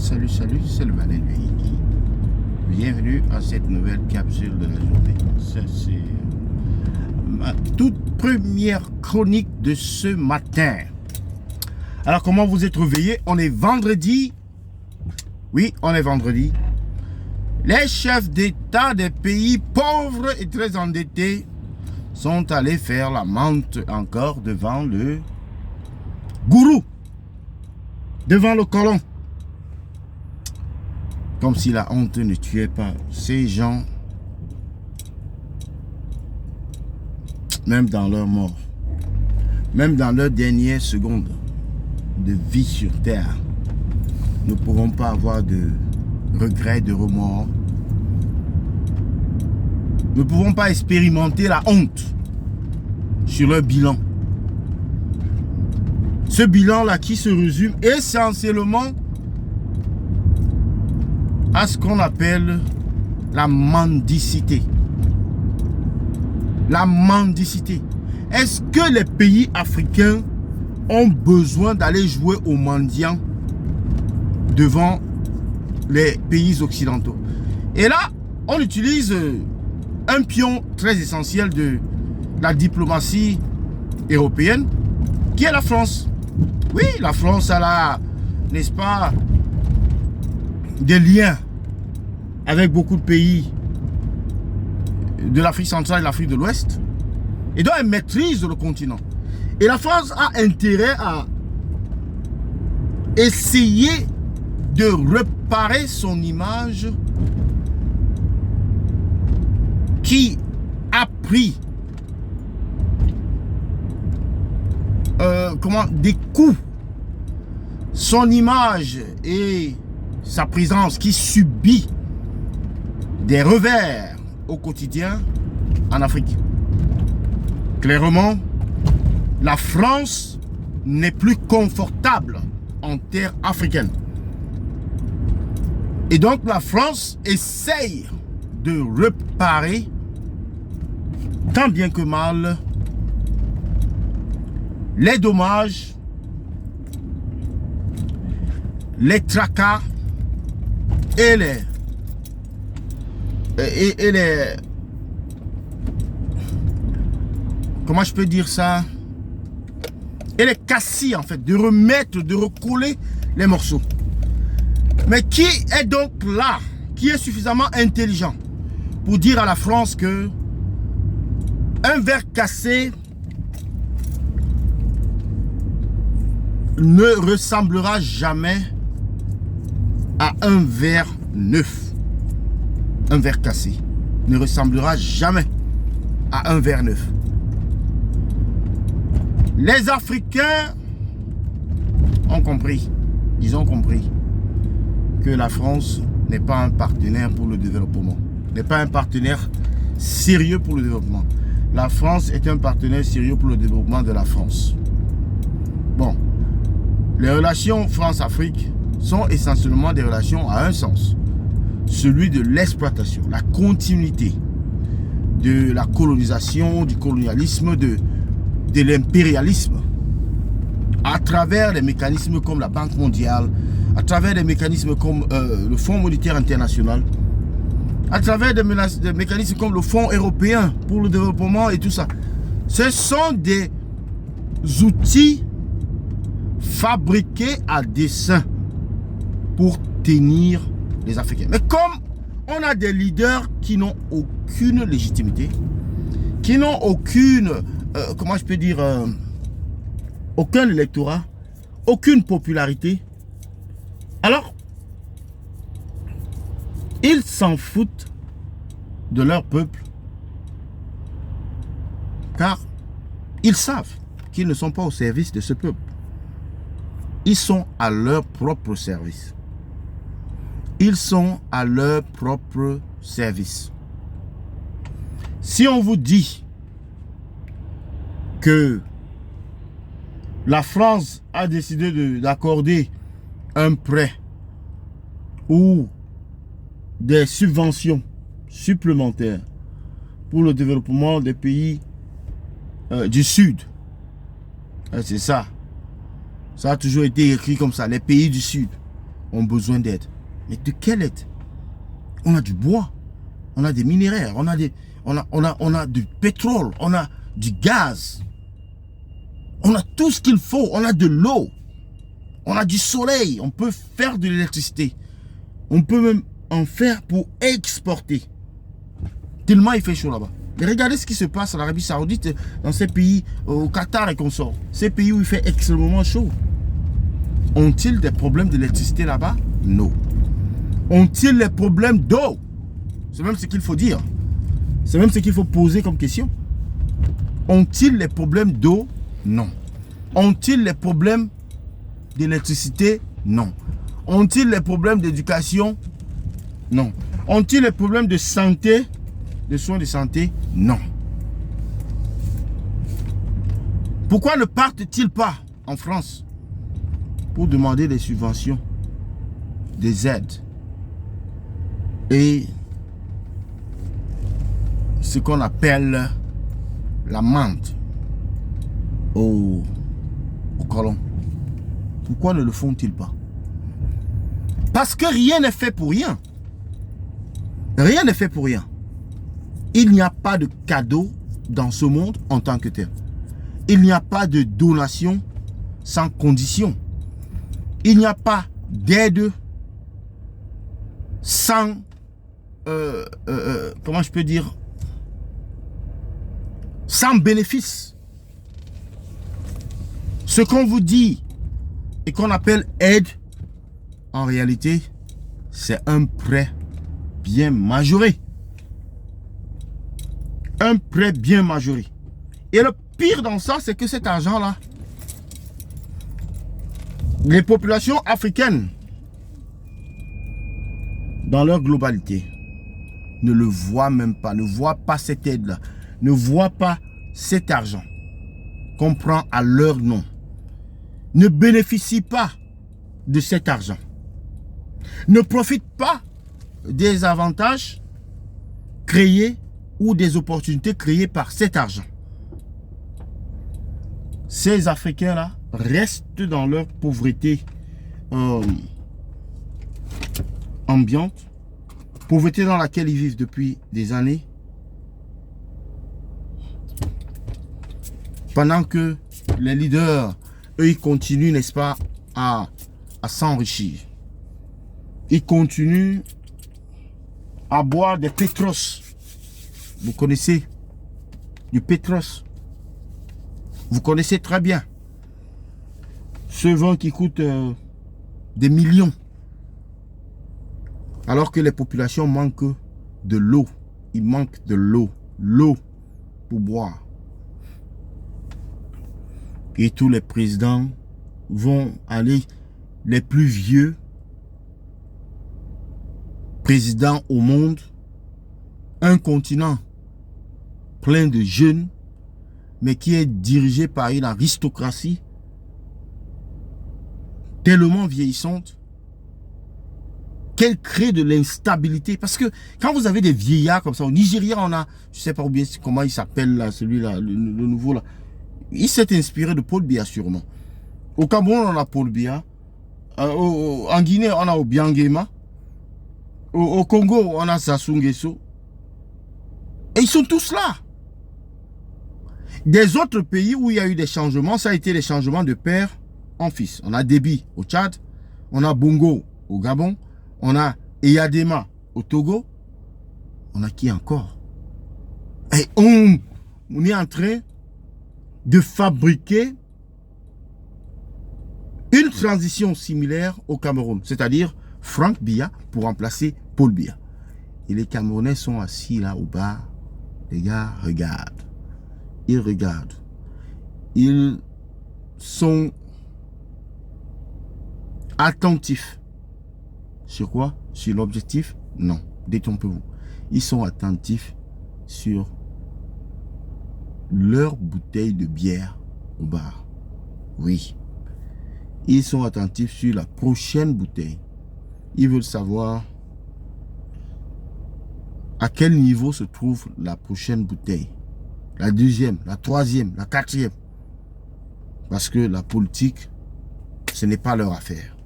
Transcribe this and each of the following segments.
Salut, c'est le Malin Luigi. Bienvenue à cette nouvelle capsule de la journée. Ça, c'est ma toute première chronique de ce matin. Alors, comment vous êtes réveillés? On est vendredi. Oui, on est vendredi. Les chefs d'État des pays pauvres et très endettés sont allés faire la menthe encore devant le gourou, devant le colon. Comme si la honte ne tuait pas ces gens, même dans leur mort, même dans leur dernière seconde de vie sur terre, ne pourront pas avoir de regrets, de remords. Ne pouvons pas expérimenter la honte sur leur bilan. Ce bilan-là qui se résume essentiellement à ce qu'on appelle la mendicité. La mendicité. Est-ce que les pays africains ont besoin d'aller jouer aux mendiants devant les pays occidentaux? Et là, on utilise un pion très essentiel de la diplomatie européenne, qui est la France. Oui, la France a, n'est-ce pas, des liens avec beaucoup de pays de l'Afrique centrale et de l'Afrique de l'Ouest. Et donc, elle maîtrise le continent. Et la France a intérêt à essayer de réparer son image qui a pris des coups. Son image et sa présence qui subit des revers au quotidien en Afrique. Clairement, la France n'est plus confortable en terre africaine. Et donc la France essaye de réparer tant bien que mal les dommages, les tracas et les comment je peux dire ça, et les cassis en fait, de remettre, de recoller les morceaux. Mais qui est donc là, qui est suffisamment intelligent pour dire à la France que un verre cassé ne ressemblera jamais à un verre neuf? Un verre cassé ne ressemblera jamais à un verre neuf. Les Africains ont compris, ils ont compris que la France n'est pas un partenaire pour le développement, n'est pas un partenaire sérieux pour le développement. La France est un partenaire sérieux pour le développement de la France. Bon, les relations France-Afrique sont essentiellement des relations à un sens, celui de l'exploitation, la continuité de la colonisation, du colonialisme, de l'impérialisme, à travers des mécanismes comme la Banque mondiale, à travers des mécanismes comme le Fonds monétaire international, à travers des mécanismes comme le Fonds européen pour le développement et tout ça. Ce sont des outils fabriqués à dessein pour tenir les Africains. Mais comme on a des leaders qui n'ont aucune légitimité, qui n'ont aucune, comment je peux dire, aucun électorat, aucune popularité, alors ils s'en foutent de leur peuple, car ils savent qu'ils ne sont pas au service de ce peuple. Ils sont à leur propre service. Ils sont à leur propre service. Si on vous dit que la France a décidé d'accorder un prêt ou des subventions supplémentaires pour le développement des pays du Sud, c'est ça. Ça a toujours été écrit comme ça, les pays du Sud. ont besoin d'aide. Mais de quelle aide? On a du bois, on a des minerais, on a du pétrole, on a du gaz. On a tout ce qu'il faut, on a de l'eau, on a du soleil, on peut faire de l'électricité. On peut même en faire pour exporter. Tellement il fait chaud là-bas. Mais regardez ce qui se passe en Arabie Saoudite, dans ces pays, au Qatar et consorts. Ces pays où il fait extrêmement chaud. Ont-ils des problèmes d'électricité là-bas? Non. Ont-ils des problèmes d'eau? C'est même ce qu'il faut dire. C'est même ce qu'il faut poser comme question. Ont-ils les problèmes d'eau? Non. Ont-ils les problèmes d'électricité? Non. Ont-ils les problèmes d'éducation? Non. Ont-ils les problèmes de santé, de soins de santé? Non. Pourquoi ne partent-ils pas en France pour demander des subventions, des aides et ce qu'on appelle la menthe aux colons? Pourquoi ne le font-ils pas? Parce que rien n'est fait pour rien. Rien n'est fait pour rien. Il n'y a pas de cadeau dans ce monde en tant que tel. Il n'y a pas de donation sans condition. Il n'y a pas d'aide sans, comment je peux dire, sans bénéfice. Ce qu'on vous dit et qu'on appelle aide, en réalité, c'est un prêt bien majoré. Un prêt bien majoré. Et le pire dans ça, c'est que cet argent-là, les populations africaines, dans leur globalité, ne le voient même pas, ne voient pas cette aide-là, ne voient pas cet argent qu'on prend à leur nom, ne bénéficient pas de cet argent, ne profitent pas des avantages créés ou des opportunités créées par cet argent. Ces Africains-là restent dans leur pauvreté ambiante, pauvreté dans laquelle ils vivent depuis des années, pendant que les leaders, eux, ils continuent, n'est-ce pas, à s'enrichir. Ils continuent à boire des pétros. Vous connaissez du pétros. Vous connaissez très bien ce vin qui coûte des millions. Alors que les populations manquent de l'eau. Il manque de l'eau. L'eau pour boire. Et tous les présidents vont aller, les plus vieux présidents au monde, un continent plein de jeunes, mais qui est dirigé par une aristocratie tellement vieillissante qu'elle crée de l'instabilité. Parce que quand vous avez des vieillards comme ça, au Nigeria, on a, je ne sais pas bien comment il s'appelle là, celui-là, le nouveau là, il s'est inspiré de Paul Biya sûrement. Au Cameroun, on a Paul Biya. En Guinée, on a Obiangema. Au Congo, on a Sassou Nguesso. Et ils sont tous là. Des autres pays où il y a eu des changements, ça a été des changements de père en fils. On a Déby au Tchad, on a Bongo au Gabon, on a Eyadema au Togo. On a qui encore? Et on est en train de fabriquer une transition similaire au Cameroun, c'est-à-dire Franck Biya pour remplacer Paul Biya. Et les Camerounais sont assis là au bar. Les gars regardent. Ils regardent. Ils sont attentifs. Sur quoi? Sur l'objectif? Non. Détrompez-vous. Ils sont attentifs sur leur bouteille de bière au bar. Oui. Ils sont attentifs sur la prochaine bouteille. Ils veulent savoir à quel niveau se trouve la prochaine bouteille. La deuxième, la troisième, la quatrième. Parce que la politique, ce n'est pas leur affaire.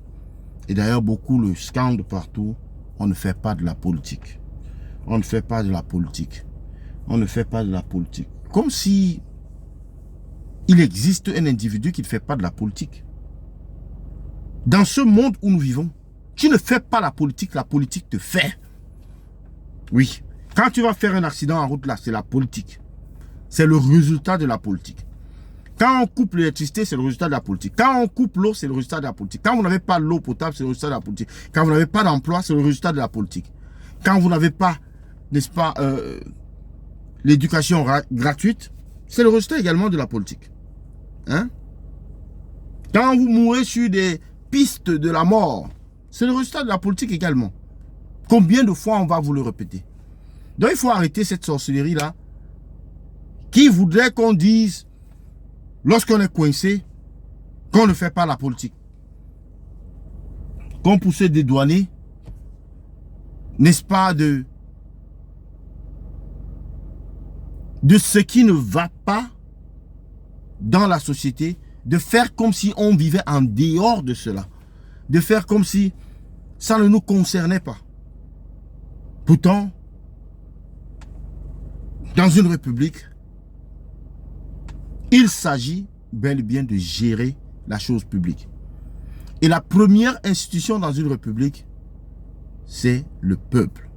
Et d'ailleurs, beaucoup le scandent partout. On ne fait pas de la politique. On ne fait pas de la politique. On ne fait pas de la politique. Comme si il existe un individu qui ne fait pas de la politique. Dans ce monde où nous vivons, tu ne fais pas la politique te fait. Oui. Quand tu vas faire un accident en route là, c'est la politique. C'est le résultat de la politique. Quand on coupe l'électricité, c'est le résultat de la politique. Quand on coupe l'eau, c'est le résultat de la politique. Quand vous n'avez pas l'eau potable, c'est le résultat de la politique. Quand vous n'avez pas d'emploi, c'est le résultat de la politique. Quand vous n'avez pas, n'est-ce pas, l'éducation gratuite, c'est le résultat également de la politique. Hein? Quand vous mourrez sur des pistes de la mort, c'est le résultat de la politique également. Combien de fois on va vous le répéter? Donc il faut arrêter cette sorcellerie-là qui voudrait qu'on dise, lorsqu'on est coincé, qu'on ne fait pas la politique. Qu'on puisse se dédouaner, n'est-ce pas, de ce qui ne va pas dans la société, de faire comme si on vivait en dehors de cela, de faire comme si ça ne nous concernait pas. Pourtant, dans une république, il s'agit bel et bien de gérer la chose publique. Et la première institution dans une république, c'est le peuple.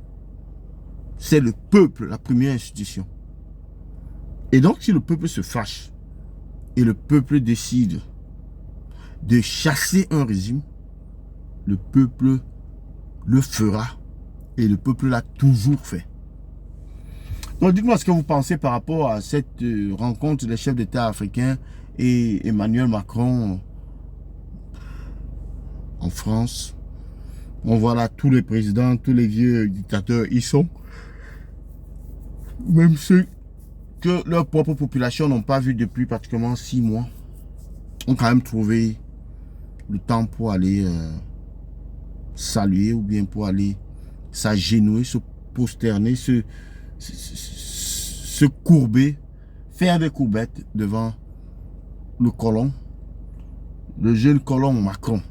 C'est le peuple, la première institution. Et donc, si le peuple se fâche et le peuple décide de chasser un régime, le peuple le fera et le peuple l'a toujours fait. Donc, dites-moi ce que vous pensez par rapport à cette rencontre des chefs d'État africains et Emmanuel Macron en France. On voit là tous les présidents, tous les vieux dictateurs, ils sont. Même ceux que leur propre population n'ont pas vu depuis pratiquement 6 mois, ont quand même trouvé le temps pour aller saluer ou bien pour aller s'agenouiller, se prosterner, se courber, faire des courbettes devant le colon, le jeune colon Macron.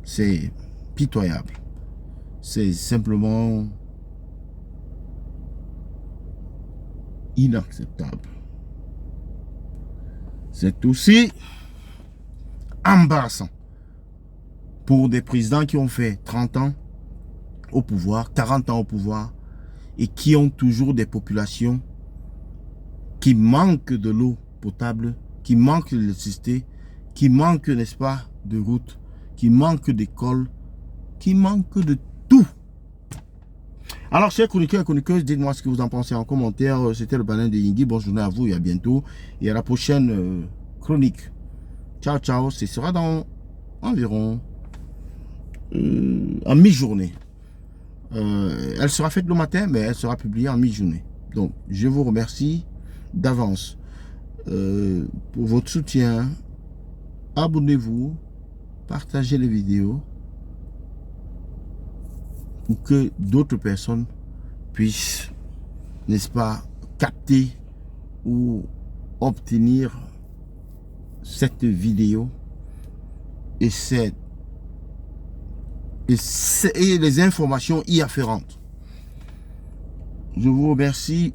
C'est pitoyable. C'est simplement inacceptable. C'est aussi embarrassant pour des présidents qui ont fait 30 ans au pouvoir, 40 ans au pouvoir, et qui ont toujours des populations qui manquent de l'eau potable, qui manquent d'électricité, qui manquent, n'est-ce pas, de routes, qui manquent d'écoles, qui manquent de tout. Alors, chers chroniqueurs et chroniqueuses, dites-moi ce que vous en pensez en commentaire. C'était le Banin de Yingui. Bonne journée à vous et à bientôt. Et à la prochaine chronique. Ciao, ciao. Ce sera dans environ en mi-journée. Elle sera faite le matin, mais elle sera publiée en mi-journée. Donc, je vous remercie d'avance pour votre soutien. Abonnez-vous, partagez les vidéos pour que d'autres personnes puissent, n'est-ce pas, capter ou obtenir cette vidéo et les informations y afférentes. Je vous remercie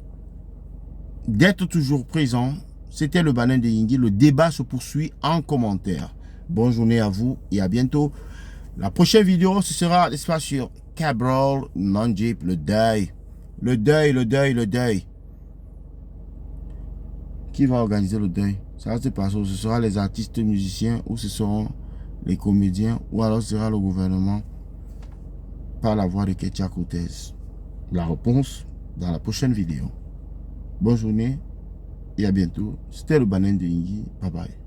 d'être toujours présent. C'était le Banin de Yingui. Le débat se poursuit en commentaire. Bonne journée à vous et à bientôt. La prochaine vidéo, ce sera, n'est-ce pas, sur Cabral Nandjip, le deuil. Le deuil, le deuil, le deuil. Qui va organiser le deuil? Ça va se passer. Ce sera les artistes musiciens ou ce seront les comédiens ou alors ce sera le gouvernement par la voix de Ketia Cortez. La réponse dans la prochaine vidéo. Bonne journée et à bientôt. C'était le Banin de Yingui. Bye bye.